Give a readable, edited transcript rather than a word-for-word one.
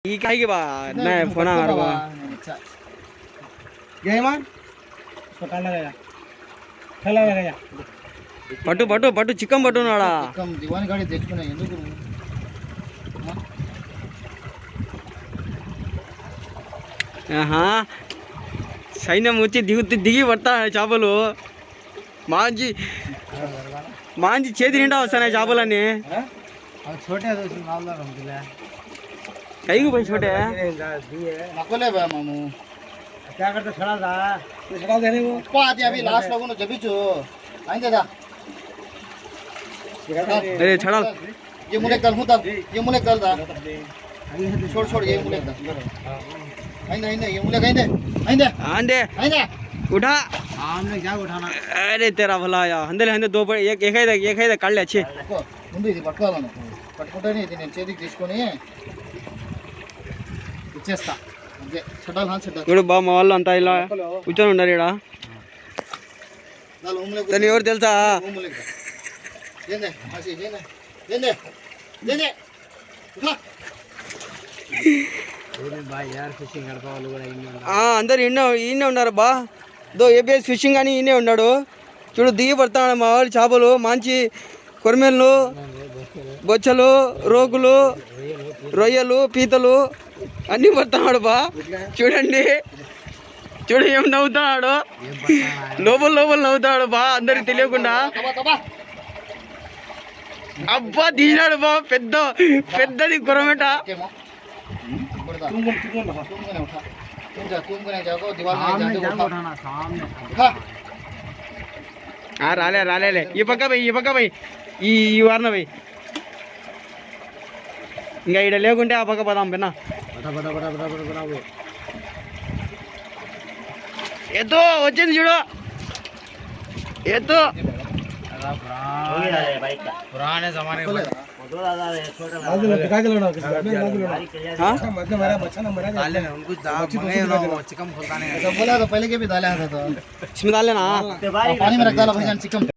ये काय के बा नहीं फोन आ रहा बा गए मान इसको काला लगाया ठेला लगाया पटू पटू पटू चिकन पटू नाड़ा कम दीवान गाड़ी देखो ना ఎందుకు సైన్యం వచ్చి దిగి పడతాయి చేపలు మాంచి చేతి నిండా వస్తున్నాయి చేపలన్నీ छोटे दोस्त मालदार हम दिला कई को भाई छोटे नकोले बा मामू क्या करते छड़ा था ये छड़ा देने को पाती अभी लास्ट लोगों ने जबी जो आएंगे दा अरे छड़ा ये मुले कल हूं तब ये मुले कल दा छोड़ ये मुले दा आइंदे ये मुले कहीं दे आंदे आइंदे उठा हमने क्या उठाना अरे तेरा भला या हंदे दो एक है काट ले अच्छे ముందు ఇది పట్టుకోవాలను పట్టుకుంటేనే ఇది నేను చేతికి తీసుకొని ఇచ్చేస్తా అంతే చెడ్డాలి చెడ్డాలి చూడు బా మా వాళ్ళు అంతా ఇలా కూర్చొని ఉన్నారు ఇక్కడ తను ఎవరు తెలుసా అందరు ఈయనే ఉన్నారు బా దో ఏబిఎస్ ఫిషింగ్ అని ఈయనే ఉన్నాడు చూడు దిగి పడతాడు మా వాళ్ళు చేపలు మంచి కొరమేళ్ళు బొచ్చలు రోగులు రొయ్యలు పీతలు అన్నీ పడుతున్నాడు బా చూడండి చూడు ఏం నవ్వుతున్నాడు లోపల నవ్వుతాడు బా అందరికి తెలియకుండా అబ్బా తీసినాడు బా పెద్దది కొరమేట రాలే ఈ పక్క పోయి ఈ వారన పోయి ఇంకా ఇక్కడ లేకుంటే ఆ పక్క పోదాం పిన్న ఎత్తు వచ్చింది చూడు ఎత్తు पुराने जमाने में चिकन बोला तो पहले के भी डाला था तो इसमें डाल लेना पानी में रख डाला भाईजान चिकन